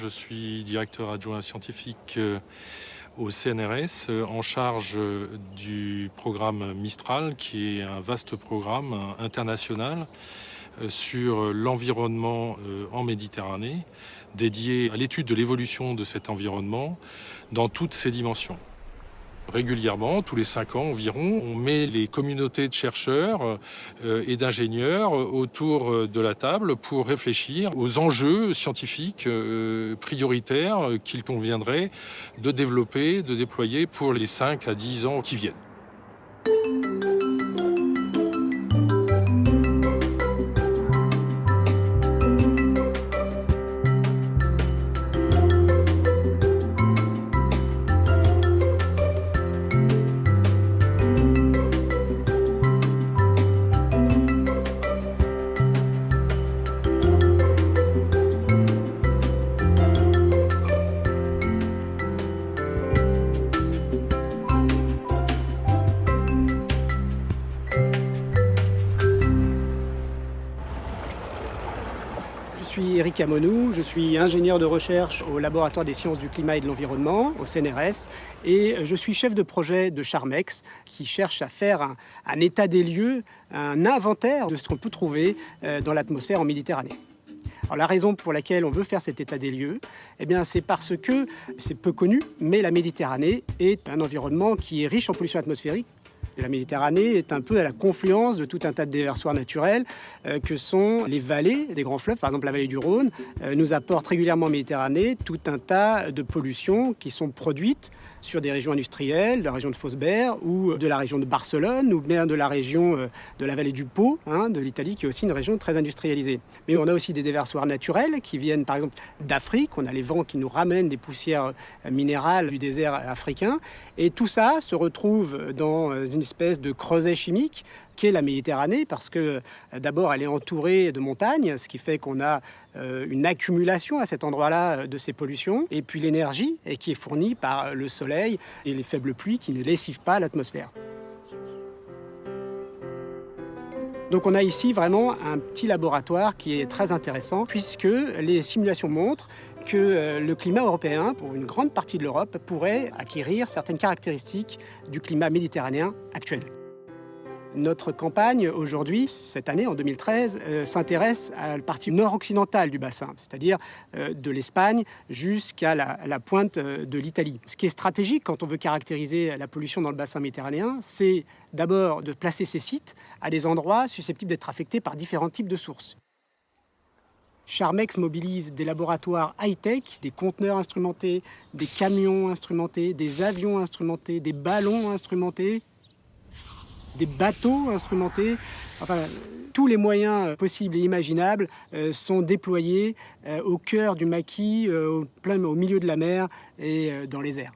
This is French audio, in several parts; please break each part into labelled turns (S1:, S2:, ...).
S1: Je suis directeur adjoint scientifique au CNRS en charge du programme Mistral, qui est un vaste programme international sur l'environnement en Méditerranée, dédié à l'étude de l'évolution de cet environnement dans toutes ses dimensions. Régulièrement, tous les 5 ans environ, on met les communautés de chercheurs et d'ingénieurs autour de la table pour réfléchir aux enjeux scientifiques prioritaires qu'il conviendrait de développer, de déployer pour les 5 à 10 ans qui viennent.
S2: Je suis Éric Amonou, je suis ingénieur de recherche au laboratoire des sciences du climat et de l'environnement, au CNRS, et je suis chef de projet de Charmex, qui cherche à faire un état des lieux, un inventaire de ce qu'on peut trouver dans l'atmosphère en Méditerranée. Alors, la raison pour laquelle on veut faire cet état des lieux, c'est parce que c'est peu connu, mais la Méditerranée est un environnement qui est riche en pollution atmosphérique. La Méditerranée est un peu à la confluence de tout un tas de déversoirs naturels que sont les vallées des grands fleuves. Par exemple, la vallée du Rhône nous apporte régulièrement en Méditerranée tout un tas de pollutions qui sont produites sur des régions industrielles, de la région de Fosberg ou de la région de Barcelone ou bien de la région de la vallée du Pô, de l'Italie, qui est aussi une région très industrialisée. Mais on a aussi des déversoirs naturels qui viennent par exemple d'Afrique. On a les vents qui nous ramènent des poussières minérales du désert africain. Et tout ça se retrouve dans une espèce de creuset chimique qui est la Méditerranée, parce que d'abord elle est entourée de montagnes, ce qui fait qu'on a une accumulation à cet endroit-là de ces pollutions, et puis l'énergie qui est fournie par le soleil et les faibles pluies qui ne lessivent pas l'atmosphère. Donc on a ici vraiment un petit laboratoire qui est très intéressant, puisque les simulations montrent que le climat européen, pour une grande partie de l'Europe, pourrait acquérir certaines caractéristiques du climat méditerranéen actuel. Notre campagne aujourd'hui, cette année en 2013, s'intéresse à la partie nord-occidentale du bassin, c'est-à-dire de l'Espagne jusqu'à la pointe de l'Italie. Ce qui est stratégique quand on veut caractériser la pollution dans le bassin méditerranéen, c'est d'abord de placer ces sites à des endroits susceptibles d'être affectés par différents types de sources. Charmex mobilise des laboratoires high-tech, des conteneurs instrumentés, des camions instrumentés, des avions instrumentés, des ballons instrumentés, des bateaux instrumentés. Enfin, tous les moyens possibles et imaginables sont déployés au cœur du maquis, au milieu de la mer et dans les airs.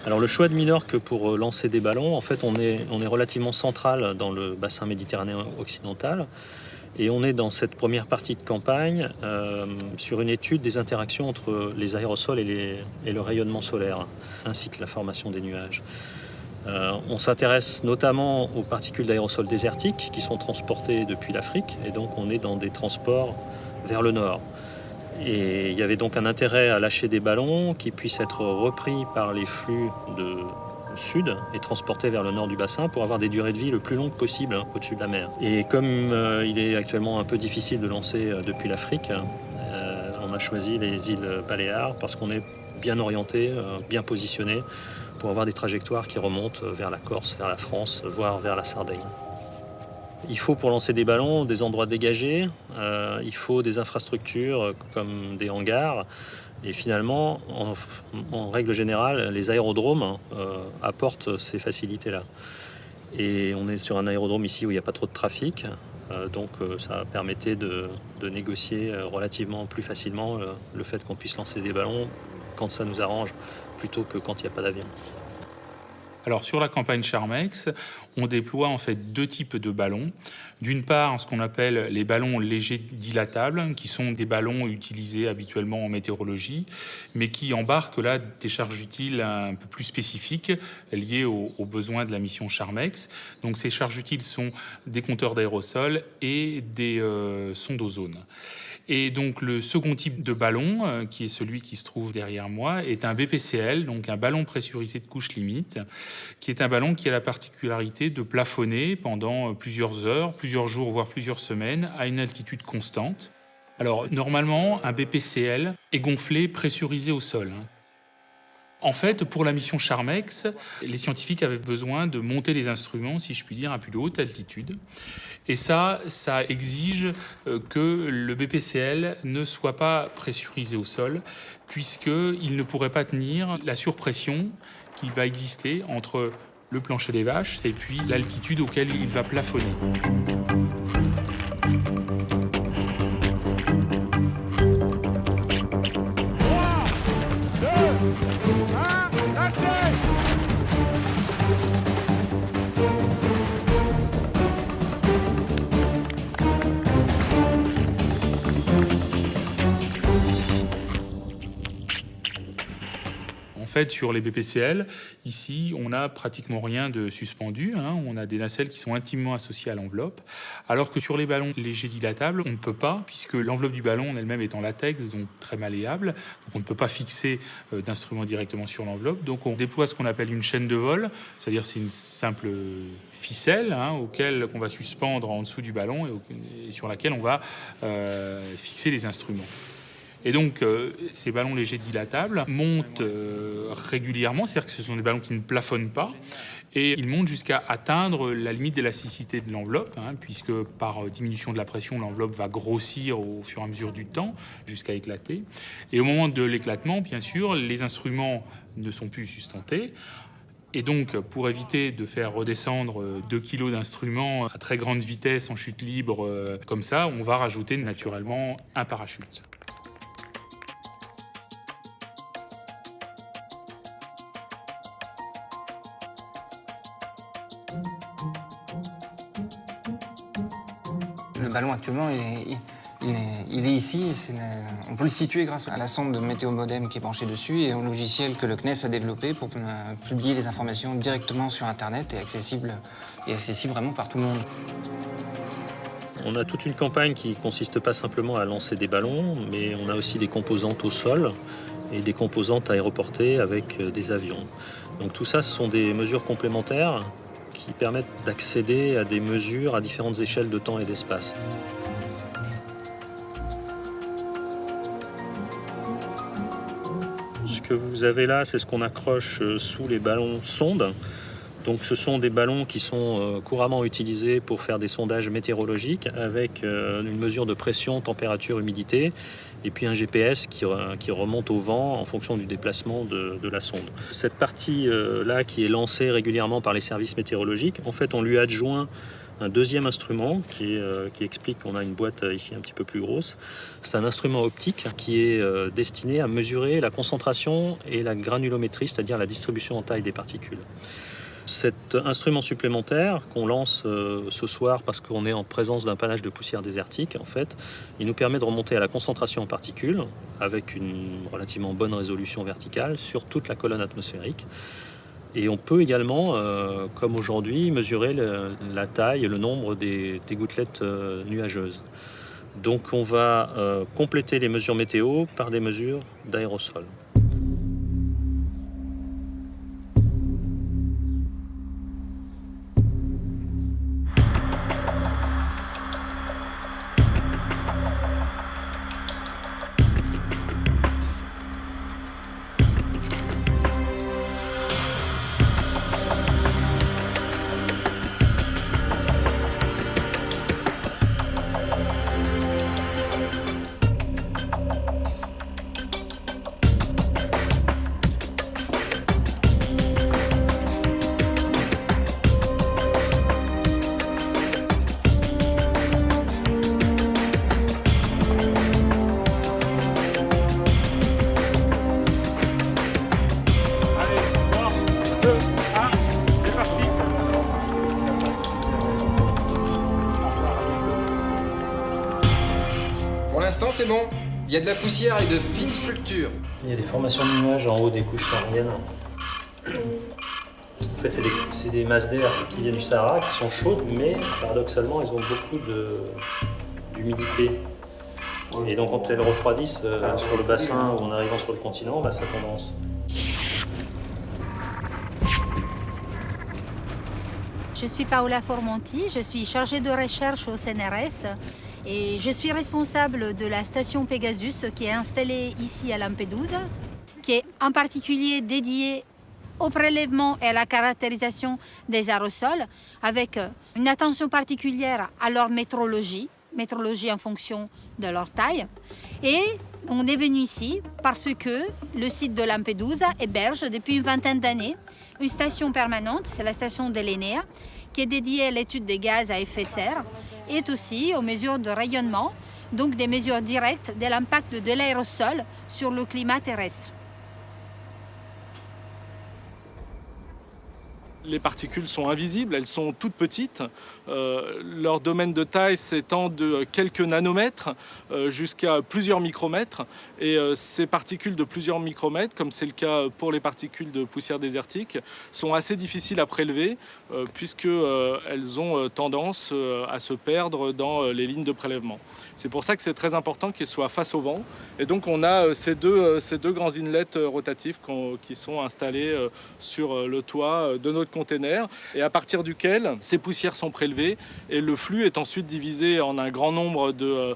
S3: Alors le choix de Minorque pour lancer des ballons, en fait on est relativement central dans le bassin méditerranéen occidental. Et on est dans cette première partie de campagne sur une étude des interactions entre les aérosols et le rayonnement solaire, ainsi que la formation des nuages. On s'intéresse notamment aux particules d'aérosols désertiques qui sont transportées depuis l'Afrique, et donc on est dans des transports vers le nord. Et il y avait donc un intérêt à lâcher des ballons qui puissent être repris par les flux de sud et transportés vers le nord du bassin pour avoir des durées de vie le plus longues possible au-dessus de la mer. Et comme il est actuellement un peu difficile de lancer depuis l'Afrique, on a choisi les îles Baléares parce qu'on est bien orienté, bien positionné pour avoir des trajectoires qui remontent vers la Corse, vers la France, voire vers la Sardaigne. Il faut pour lancer des ballons des endroits dégagés, il faut des infrastructures comme des hangars. Et finalement, en règle générale, les aérodromes apportent ces facilités-là. Et on est sur un aérodrome ici où il n'y a pas trop de trafic, donc ça permettait de négocier relativement plus facilement le fait qu'on puisse lancer des ballons quand ça nous arrange, plutôt que quand il n'y a pas d'avion.
S4: Alors sur la campagne Charmex, on déploie en fait 2 types de ballons. D'une part, ce qu'on appelle les ballons légers dilatables, qui sont des ballons utilisés habituellement en météorologie, mais qui embarquent là des charges utiles un peu plus spécifiques liées aux besoins de la mission Charmex. Donc ces charges utiles sont des compteurs d'aérosols et des sondes d'ozone. Et donc le second type de ballon, qui est celui qui se trouve derrière moi, est un BPCL, donc un ballon pressurisé de couche limite, qui est un ballon qui a la particularité de plafonner pendant plusieurs heures, plusieurs jours, voire plusieurs semaines, à une altitude constante. Alors normalement, un BPCL est gonflé, pressurisé au sol. En fait, pour la mission Charmex, les scientifiques avaient besoin de monter des instruments, si je puis dire, à plus haute altitude. Et ça exige que le BPCL ne soit pas pressurisé au sol, puisqu'il ne pourrait pas tenir la surpression qui va exister entre le plancher des vaches et puis l'altitude auquel il va plafonner. En fait, sur les BPCL, ici, on n'a pratiquement rien de suspendu. On a des nacelles qui sont intimement associées à l'enveloppe. Alors que sur les ballons légers dilatables, on ne peut pas, puisque l'enveloppe du ballon en elle-même est en latex, donc très malléable. Donc on ne peut pas fixer d'instrument directement sur l'enveloppe. Donc on déploie ce qu'on appelle une chaîne de vol, c'est-à-dire c'est une simple ficelle qu'on va suspendre en dessous du ballon et sur laquelle on va fixer les instruments. Et donc, ces ballons légers dilatables montent régulièrement, c'est-à-dire que ce sont des ballons qui ne plafonnent pas, et ils montent jusqu'à atteindre la limite d'élasticité de l'enveloppe, puisque par diminution de la pression, l'enveloppe va grossir au fur et à mesure du temps, jusqu'à éclater. Et au moment de l'éclatement, bien sûr, les instruments ne sont plus sustentés. Et donc, pour éviter de faire redescendre 2 kilos d'instruments à très grande vitesse en chute libre, comme ça, on va rajouter naturellement un parachute.
S5: Le ballon actuellement, il est ici. On peut le situer grâce à la sonde de météomodem qui est branchée dessus et au logiciel que le CNES a développé pour publier les informations directement sur Internet et accessible vraiment par tout le monde.
S3: On a toute une campagne qui ne consiste pas simplement à lancer des ballons, mais on a aussi des composantes au sol et des composantes aéroportées avec des avions. Donc tout ça, ce sont des mesures complémentaires qui permettent d'accéder à des mesures à différentes échelles de temps et d'espace. Ce que vous avez là, c'est ce qu'on accroche sous les ballons sondes. Donc ce sont des ballons qui sont couramment utilisés pour faire des sondages météorologiques avec une mesure de pression, température, humidité et puis un GPS qui remonte au vent en fonction du déplacement de la sonde. Cette partie-là qui est lancée régulièrement par les services météorologiques, en fait on lui adjoint un deuxième instrument qui explique qu'on a une boîte ici un petit peu plus grosse. C'est un instrument optique qui est destiné à mesurer la concentration et la granulométrie, c'est-à-dire la distribution en taille des particules. Cet instrument supplémentaire qu'on lance ce soir parce qu'on est en présence d'un panache de poussière désertique, en fait, il nous permet de remonter à la concentration en particules avec une relativement bonne résolution verticale sur toute la colonne atmosphérique. Et on peut également, comme aujourd'hui, mesurer la taille et le nombre des gouttelettes nuageuses. Donc on va compléter les mesures météo par des mesures d'aérosol.
S5: l'instant, c'est bon. Il y a de la poussière et de fines structures.
S3: Il y a des formations de nuages en haut des couches sahariennes. En fait, c'est des masses d'air qui viennent du Sahara, qui sont chaudes, mais paradoxalement, elles ont beaucoup d'humidité. Et donc, quand elles refroidissent sur le bassin ou en arrivant sur le continent, ça condense.
S6: Je suis Paola Formonti, je suis chargée de recherche au CNRS et je suis responsable de la station Pegasus qui est installée ici à Lampedusa, qui est en particulier dédiée au prélèvement et à la caractérisation des aérosols avec une attention particulière à leur métrologie en fonction de leur taille. Et on est venu ici parce que le site de Lampedusa héberge depuis une vingtaine d'années une station permanente, c'est la station de l'ENEA, qui est dédiée à l'étude des gaz à effet de serre et aussi aux mesures de rayonnement, donc des mesures directes de l'impact de l'aérosol sur le climat terrestre.
S1: Les particules sont invisibles, elles sont toutes petites. Leur domaine de taille s'étend de quelques nanomètres jusqu'à plusieurs micromètres. Et ces particules de plusieurs micromètres, comme c'est le cas pour les particules de poussière désertique, sont assez difficiles à prélever puisqu'elles ont tendance à se perdre dans les lignes de prélèvement. C'est pour ça que c'est très important qu'ils soient face au vent. Et donc on a ces deux grands inlets rotatifs qui sont installés sur le toit de notre container et à partir duquel ces poussières sont prélevées et le flux est ensuite divisé en un grand nombre de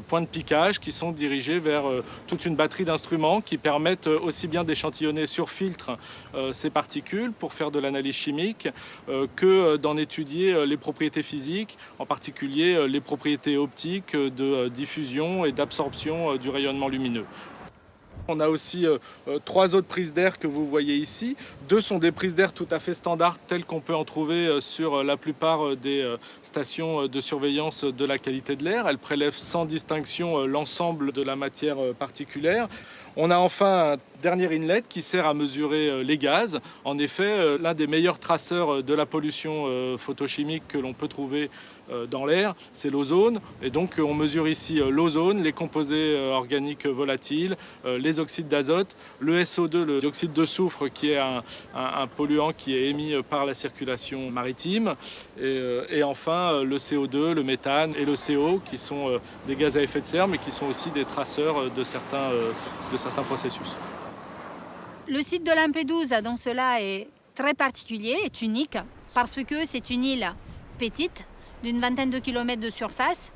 S1: points de piquage qui sont dirigés vers toute une batterie d'instruments qui permettent aussi bien d'échantillonner sur filtre ces particules pour faire de l'analyse chimique que d'en étudier les propriétés physiques, en particulier les propriétés optiques de diffusion et d'absorption du rayonnement lumineux. On a aussi 3 autres prises d'air que vous voyez ici. 2 sont des prises d'air tout à fait standards telles qu'on peut en trouver sur la plupart des stations de surveillance de la qualité de l'air. Elles prélèvent sans distinction l'ensemble de la matière particulière. On a enfin un dernier inlet qui sert à mesurer les gaz. En effet, l'un des meilleurs traceurs de la pollution photochimique que l'on peut trouver dans l'air, c'est l'ozone. Et donc on mesure ici l'ozone, les composés organiques volatiles, les oxydes d'azote, le SO2, le dioxyde de soufre qui est un polluant qui est émis par la circulation maritime. Et enfin le CO2, le méthane et le CO qui sont des gaz à effet de serre mais qui sont aussi des traceurs de certains processus.
S6: Le site de Lampedusa, dans cela, est très particulier, est unique, parce que c'est une île petite, d'une vingtaine de kilomètres de surface,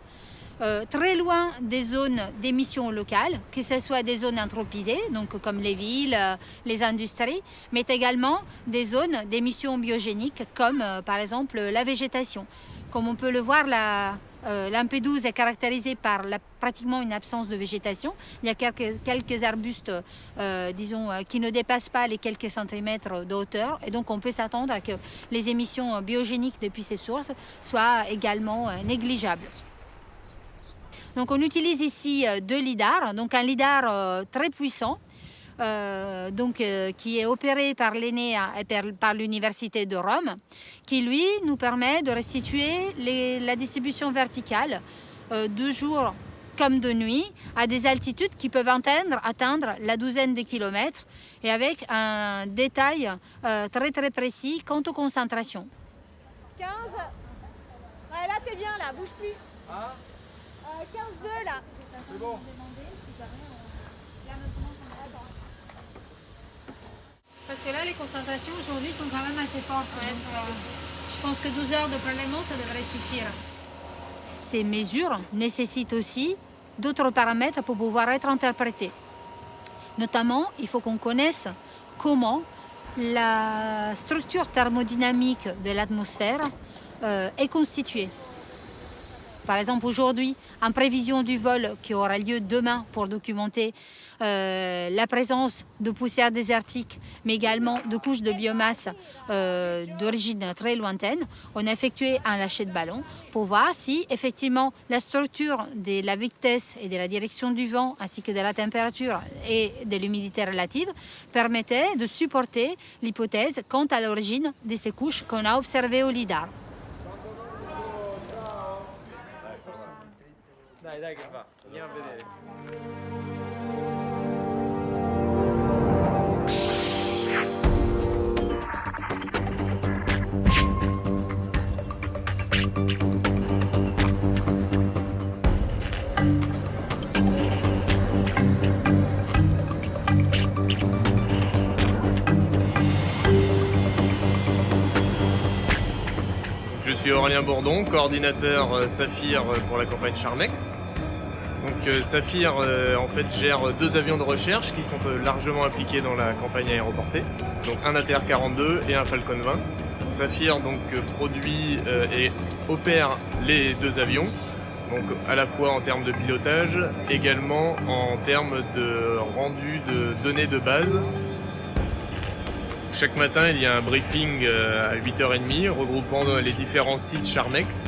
S6: très loin des zones d'émissions locales, que ce soit des zones anthropisées, donc comme les villes, les industries, mais également des zones d'émissions biogéniques, comme par exemple la végétation. Comme on peut le voir, Lampedusa est caractérisée par pratiquement une absence de végétation. Il y a quelques arbustes, qui ne dépassent pas les quelques centimètres de hauteur. Et donc, on peut s'attendre à que les émissions biogéniques depuis ces sources soient également négligeables. Donc, on utilise ici 2 lidars. Donc, un lidar très puissant, qui est opéré par l'ENEA et par l'Université de Rome, qui lui nous permet de restituer la distribution verticale de jour comme de nuit à des altitudes qui peuvent atteindre la douzaine de kilomètres et avec un détail très très précis quant aux concentrations.
S7: 15, ouais, là t'es bien là, bouge plus. 15-2 là. C'est bon.
S6: Parce que là, les concentrations aujourd'hui sont quand même assez fortes. Je pense que 12 heures de prélèvement, ça devrait suffire. Ces mesures nécessitent aussi d'autres paramètres pour pouvoir être interprétées. Notamment, il faut qu'on connaisse comment la structure thermodynamique de l'atmosphère est constituée. Par exemple, aujourd'hui, en prévision du vol qui aura lieu demain pour documenter la présence de poussière désertique, mais également de couches de biomasse d'origine très lointaine, on a effectué un lâcher de ballon pour voir si, effectivement, la structure de la vitesse et de la direction du vent, ainsi que de la température et de l'humidité relative, permettait de supporter l'hypothèse quant à l'origine de ces couches qu'on a observées au lidar.
S8: dai che va, andiamo a vedere.
S9: Je suis Aurélien Bourdon, coordinateur Saphir pour la campagne Charmex. Donc Saphir en fait gère 2 avions de recherche qui sont largement impliqués dans la campagne aéroportée. Donc un ATR-42 et un Falcon 20. Saphir donc produit et opère les 2 avions, donc à la fois en termes de pilotage, également en termes de rendu de données de base. Chaque matin, il y a un briefing à 8h30 regroupant les différents sites Charmex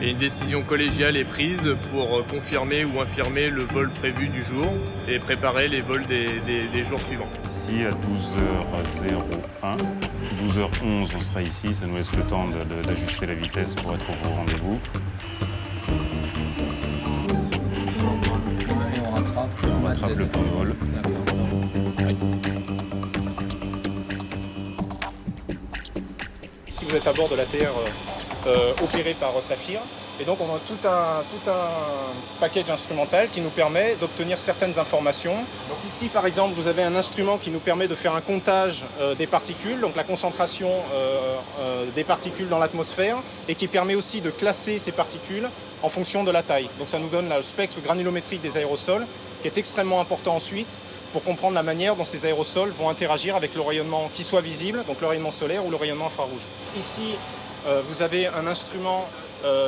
S9: et une décision collégiale est prise pour confirmer ou infirmer le vol prévu du jour et préparer les vols des jours suivants.
S10: Ici, à 12h01, 12h11, on sera ici. Ça nous laisse le temps d'ajuster la vitesse pour être au rendez-vous. On rattrape le plan de vol.
S11: Ici, vous êtes à bord de l'ATR opéré par Saphir. Et donc, on a tout un package instrumental qui nous permet d'obtenir certaines informations. Donc ici, par exemple, vous avez un instrument qui nous permet de faire un comptage des particules, donc la concentration des particules dans l'atmosphère, et qui permet aussi de classer ces particules en fonction de la taille. Donc ça nous donne le spectre granulométrique des aérosols, qui est extrêmement important ensuite pour comprendre la manière dont ces aérosols vont interagir avec le rayonnement qui soit visible, donc le rayonnement solaire ou le rayonnement infrarouge. Ici, vous avez un instrument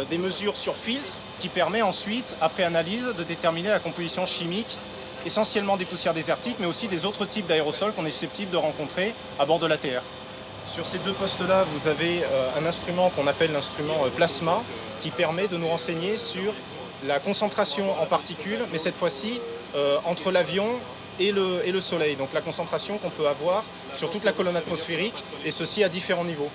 S11: des mesures sur filtre qui permet ensuite, après analyse, de déterminer la composition chimique, essentiellement des poussières désertiques, mais aussi des autres types d'aérosols qu'on est susceptible de rencontrer à bord de l'ATR. Sur ces 2 postes-là, vous avez un instrument qu'on appelle l'instrument plasma, qui permet de nous renseigner sur la concentration en particules, mais cette fois-ci entre l'avion et le soleil. Donc la concentration qu'on peut avoir sur toute la colonne atmosphérique, et ceci à différents niveaux.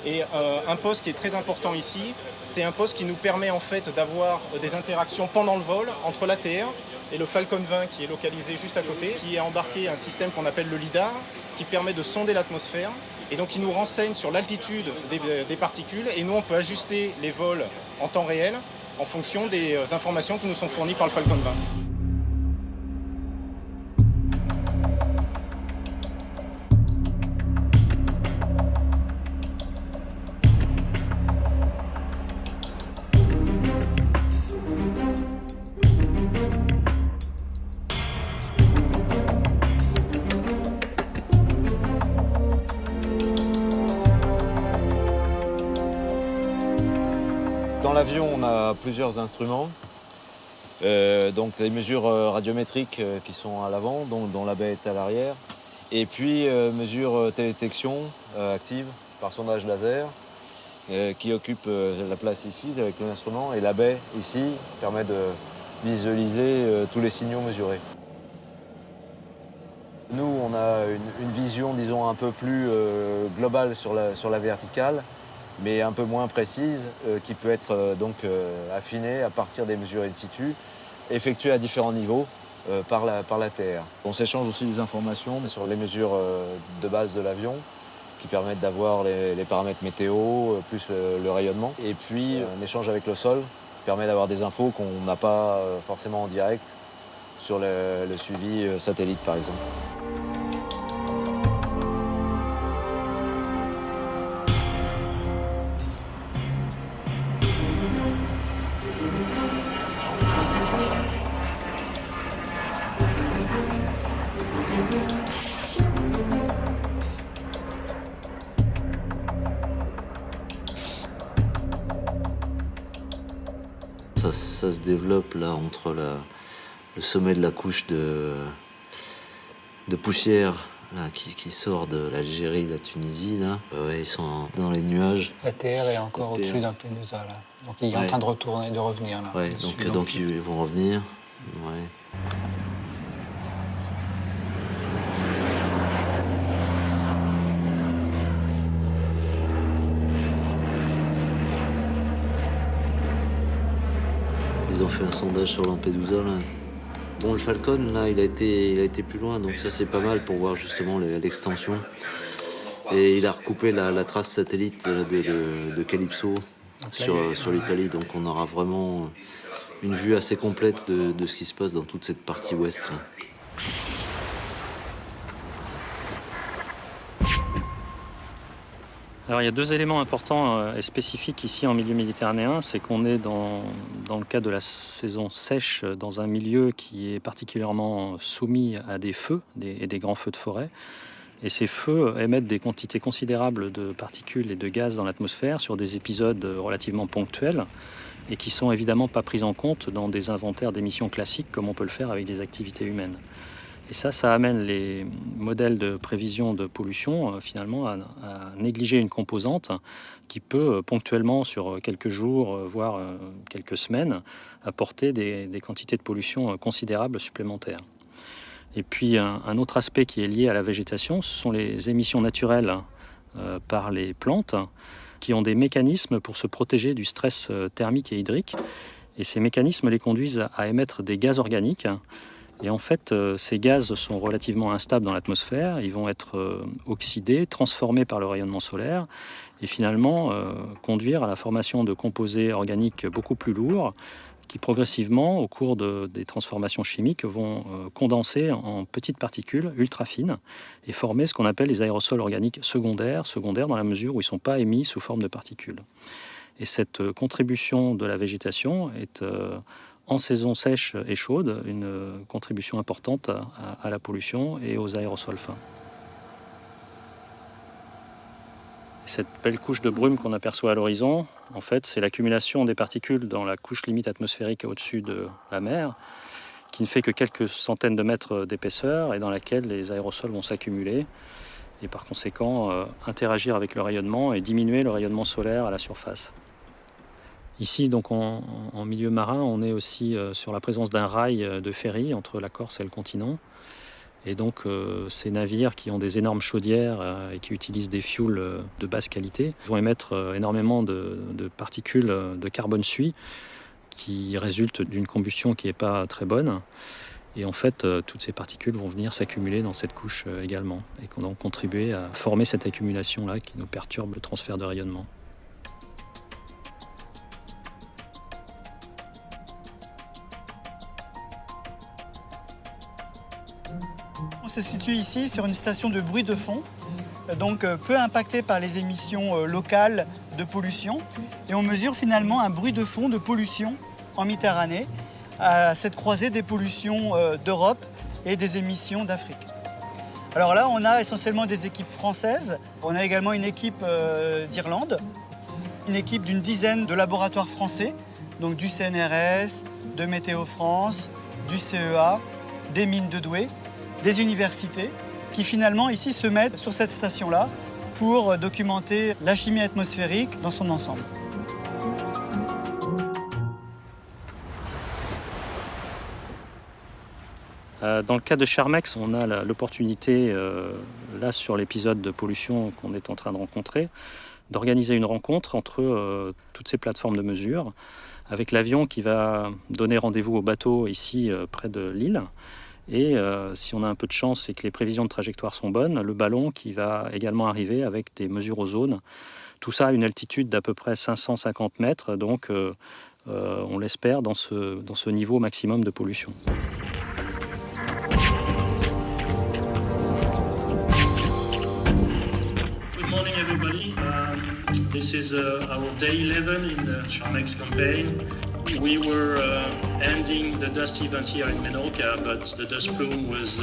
S11: Et un poste qui est très important ici, c'est un poste qui nous permet en fait d'avoir des interactions pendant le vol entre l'ATR et le Falcon 20 qui est localisé juste à côté, qui est embarqué un système qu'on appelle le LIDAR, qui permet de sonder l'atmosphère et donc qui nous renseigne sur l'altitude des particules, et nous on peut ajuster les vols en temps réel en fonction des informations qui nous sont fournies par le Falcon 20.
S12: Dans l'avion, on a plusieurs instruments, donc des mesures radiométriques qui sont à l'avant, dont la baie est à l'arrière, et puis mesures télédétection actives par sondage laser, qui occupe la place ici avec l'instrument, et la baie ici permet de visualiser tous les signaux mesurés. Nous, on a une vision, disons, un peu plus globale sur la verticale, mais un peu moins précise, qui peut être affinée à partir des mesures in situ, effectuées à différents niveaux par l'ATR. On s'échange aussi des informations sur les mesures de base de l'avion, qui permettent d'avoir les paramètres météo, plus le rayonnement. Et puis un échange avec le sol qui permet d'avoir des infos qu'on n'a pas forcément en direct sur le suivi satellite, par exemple. Ça se développe là entre le sommet de la couche de poussière là, qui sort de l'Algérie, la Tunisie. Là. Ouais, ils sont dans les nuages.
S5: La TR est encore au-dessus d'un Penusa, là. Donc il est en train de revenir. Là,
S12: ouais, donc ils vont revenir. Ouais. ils ont fait un sondage sur Lampedusa, là. Bon, le Falcon, là, il a été plus loin, donc ça c'est pas mal pour voir justement l'extension. Et il a recoupé la trace satellite de Calypso sur l'Italie, donc on aura vraiment une vue assez complète de ce qui se passe dans toute cette partie ouest, là.
S3: Alors il y a deux éléments importants et spécifiques ici en milieu méditerranéen, c'est qu'on est dans le cas de la saison sèche dans un milieu qui est particulièrement soumis à des feux et des grands feux de forêt. Et ces feux émettent des quantités considérables de particules et de gaz dans l'atmosphère sur des épisodes relativement ponctuels et qui sont évidemment pas pris en compte dans des inventaires d'émissions classiques comme on peut le faire avec des activités humaines. Et ça amène les modèles de prévision de pollution finalement à négliger une composante qui peut ponctuellement sur quelques jours, voire quelques semaines, apporter des quantités de pollution considérables supplémentaires. Et puis un autre aspect qui est lié à la végétation, ce sont les émissions naturelles par les plantes qui ont des mécanismes pour se protéger du stress thermique et hydrique. Et ces mécanismes les conduisent à émettre des gaz organiques. Et en fait, ces gaz sont relativement instables dans l'atmosphère. Ils vont être oxydés, transformés par le rayonnement solaire et finalement conduire à la formation de composés organiques beaucoup plus lourds qui progressivement, au cours des transformations chimiques, vont condenser en petites particules ultra fines et former ce qu'on appelle les aérosols organiques secondaires dans la mesure où ils ne sont pas émis sous forme de particules. Et cette contribution de la végétation est en saison sèche et chaude, une contribution importante à la pollution et aux aérosols fins. Cette belle couche de brume qu'on aperçoit à l'horizon, en fait, c'est l'accumulation des particules dans la couche limite atmosphérique au-dessus de la mer, qui ne fait que quelques centaines de mètres d'épaisseur et dans laquelle les aérosols vont s'accumuler et par conséquent interagir avec le rayonnement et diminuer le rayonnement solaire à la surface. Ici, donc en milieu marin, on est aussi sur la présence d'un rail de ferry entre la Corse et le continent. Et donc ces navires qui ont des énormes chaudières et qui utilisent des fuels de basse qualité vont émettre énormément de particules de carbone suie qui résultent d'une combustion qui n'est pas très bonne. Et en fait, toutes ces particules vont venir s'accumuler dans cette couche également et qui vont donc contribuer à former cette accumulation-là qui nous perturbe le transfert de rayonnement.
S13: On se situe ici sur une station de bruit de fond, donc peu impactée par les émissions locales de pollution. Et on mesure finalement un bruit de fond de pollution en Méditerranée, à cette croisée des pollutions d'Europe et des émissions d'Afrique. Alors là, on a essentiellement des équipes françaises. On a également une équipe d'Irlande, une équipe d'une dizaine de laboratoires français, donc du CNRS, de Météo France, du CEA, des mines de Douai, des universités qui finalement ici se mettent sur cette station-là pour documenter la chimie atmosphérique dans son ensemble.
S3: Dans le cas de Charmex, on a l'opportunité, là sur l'épisode de pollution qu'on est en train de rencontrer, d'organiser une rencontre entre toutes ces plateformes de mesure, avec l'avion qui va donner rendez-vous au bateau ici près de l'île. Et si on a un peu de chance et que les prévisions de trajectoire sont bonnes, le ballon qui va également arriver avec des mesures ozone. Tout ça à une altitude d'à peu près 550 mètres, donc on l'espère dans ce niveau maximum de pollution.
S14: Good morning everybody. This is our day 11 in the Charmex campaign. We were ending the dust event here in Menorca, but the dust plume was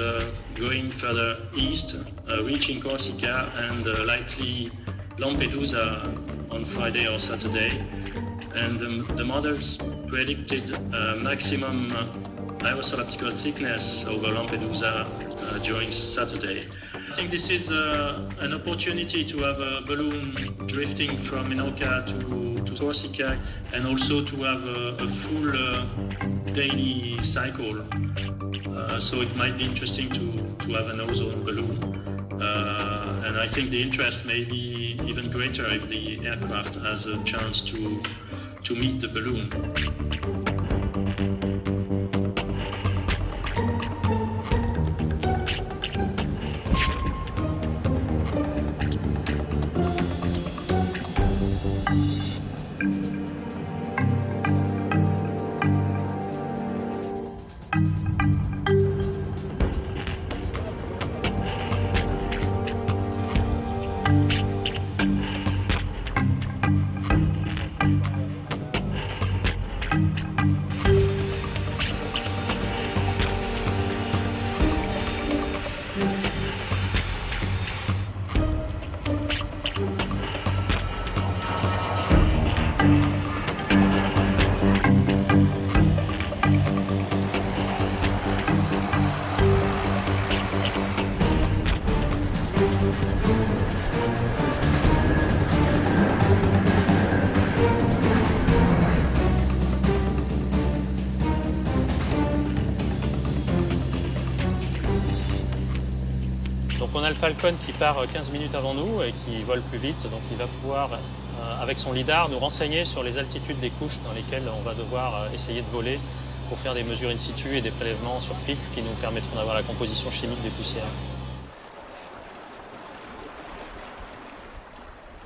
S14: going further east, reaching Corsica and likely Lampedusa on Friday or Saturday. And the models predicted maximum aerosol optical thickness over Lampedusa during Saturday. I think this is an opportunity to have a balloon drifting from Menorca to Corsica and also to have a full daily cycle. So it might be interesting to have an ozone balloon. And I think the interest may be even greater if the aircraft has a chance to meet the balloon.
S3: Donc on a le Falcon qui part 15 minutes avant nous et qui vole plus vite, donc il va pouvoir, avec son lidar, nous renseigner sur les altitudes des couches dans lesquelles on va devoir essayer de voler pour faire des mesures in situ et des prélèvements sur filtre qui nous permettront d'avoir la composition chimique des poussières.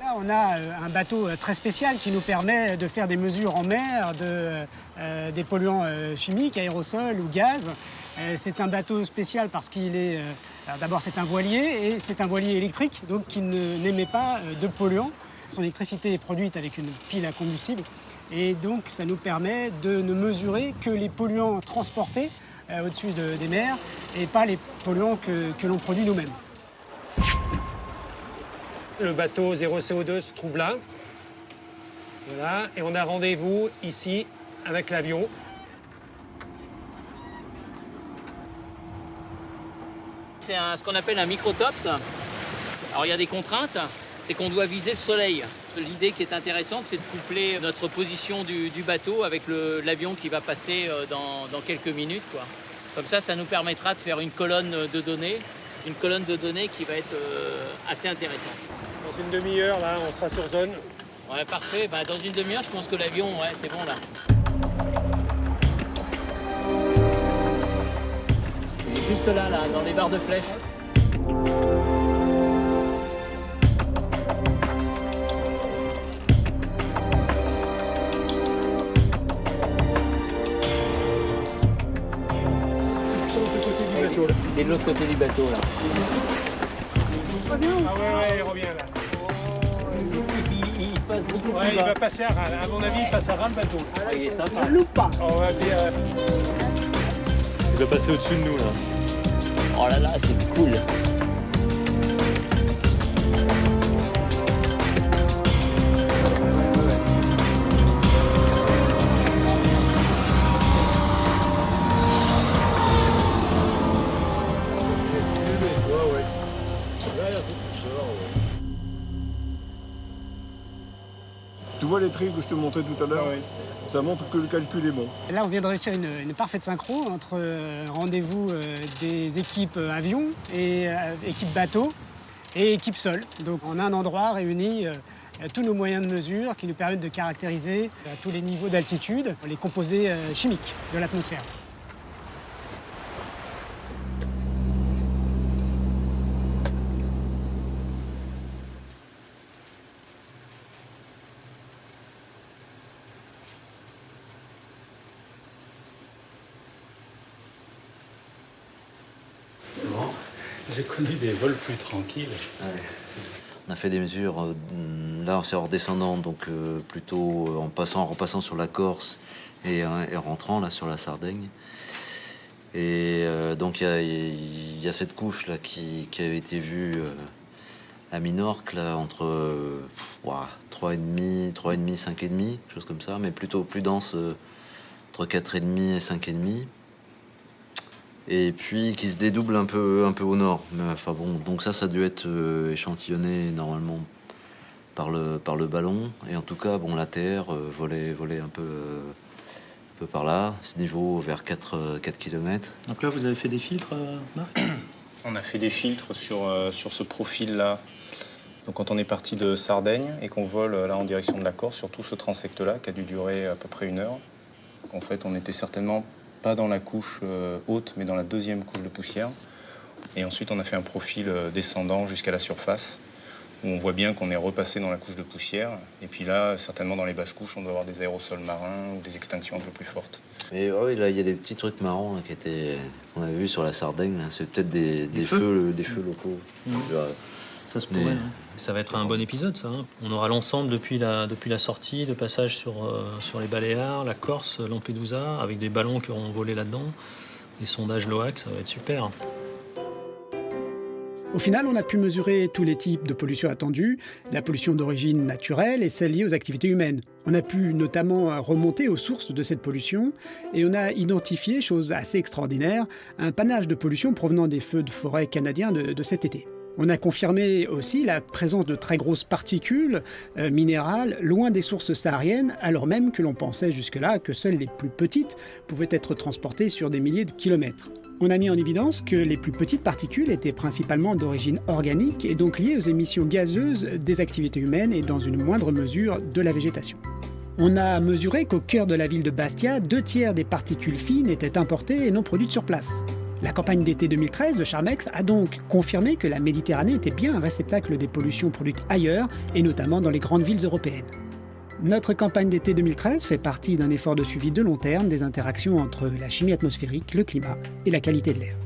S2: Là, on a un bateau très spécial qui nous permet de faire des mesures en mer des polluants chimiques, aérosols ou gaz. C'est un bateau spécial parce qu'il est... D'abord, c'est un voilier et c'est un voilier électrique, donc qui n'émet pas de polluants. Son électricité est produite avec une pile à combustible et donc ça nous permet de ne mesurer que les polluants transportés au-dessus des mers et pas les polluants que l'on produit nous-mêmes.
S15: Le bateau Zéro CO2 se trouve là. Voilà, et on a rendez-vous ici avec l'avion.
S16: C'est ce qu'on appelle un microtops. Alors il y a des contraintes, c'est qu'on doit viser le soleil. L'idée qui est intéressante, c'est de coupler notre position du bateau avec l'avion qui va passer dans quelques minutes, quoi. Comme ça nous permettra de faire une colonne de données qui va être assez intéressante.
S15: Dans une demi-heure, là, on sera sur zone.
S16: Ouais, parfait. Bah, dans une demi-heure, je pense que l'avion, ouais, c'est bon là. Il est juste là, dans les barres de flèche. Il est de l'autre côté du bateau là.
S15: Ah ouais, il revient là.
S16: Il passe beaucoup plus
S15: Ouais, il
S16: bas.
S15: va passer à ras. À mon avis, il passe à ras le bateau.
S16: Ah, il est sympa.
S15: Ne loupe pas. On va bien.
S3: Il va passer au-dessus de nous là.
S16: Oh là là, c'est cool.
S17: Tu vois les trilles que je te montrais tout à l'heure? Ça montre que le calcul est bon.
S2: Là, on vient de réussir une parfaite synchro entre rendez-vous des équipes avions et équipes bateaux et équipes sol. Donc en un endroit réunis tous nos moyens de mesure qui nous permettent de caractériser à tous les niveaux d'altitude les composés chimiques de l'atmosphère.
S18: J'ai connu des vols plus tranquilles.
S12: Ouais. On a fait des mesures, là c'est en redescendant, donc plutôt en repassant sur la Corse et rentrant là sur la Sardaigne. Et donc il y a cette couche là qui avait été vue à Minorque là, entre 3,5, 5,5, chose comme ça, mais plutôt plus dense entre 4,5 et 5,5. Et puis qui se dédouble un peu au nord. Mais enfin bon, donc ça a dû être échantillonné normalement par le ballon. Et en tout cas, bon, la terre volait un peu par là, ce niveau vers 4 km.
S3: Donc là, vous avez fait des filtres, Marc?
S11: On a fait des filtres sur ce profil-là. Donc quand on est parti de Sardaigne et qu'on vole là en direction de la Corse, sur tout ce transect-là, qui a dû durer à peu près 1 heure, en fait, on était certainement pas dans la couche haute, mais dans la deuxième couche de poussière. Et ensuite, on a fait un profil descendant jusqu'à la surface. où on voit bien qu'on est repassé dans la couche de poussière. Et puis là, certainement dans les basses couches, on doit avoir des aérosols marins ou des extinctions un peu plus fortes.
S12: Et oui, là, il y a des petits trucs marrants là, qu'on avait vu sur la Sardaigne. C'est peut-être des feux locaux.
S3: Ça se pourrait. Ça va être un bon épisode, ça. Hein. On aura l'ensemble depuis la sortie, le passage sur les Baléares, la Corse, Lampedusa, avec des ballons qui auront volé là-dedans, les sondages LOAC, ça va être super.
S2: Au final, on a pu mesurer tous les types de pollution attendus, la pollution d'origine naturelle et celle liée aux activités humaines. On a pu notamment remonter aux sources de cette pollution et on a identifié, chose assez extraordinaire, un panache de pollution provenant des feux de forêt canadiens de cet été. On a confirmé aussi la présence de très grosses particules minérales loin des sources sahariennes, alors même que l'on pensait jusque-là que seules les plus petites pouvaient être transportées sur des milliers de kilomètres. On a mis en évidence que les plus petites particules étaient principalement d'origine organique et donc liées aux émissions gazeuses des activités humaines et dans une moindre mesure de la végétation. On a mesuré qu'au cœur de la ville de Bastia, 2/3 des particules fines étaient importées et non produites sur place. La campagne d'été 2013 de Charmex a donc confirmé que la Méditerranée était bien un réceptacle des pollutions produites ailleurs, et notamment dans les grandes villes européennes. Notre campagne d'été 2013 fait partie d'un effort de suivi de long terme des interactions entre la chimie atmosphérique, le climat et la qualité de l'air.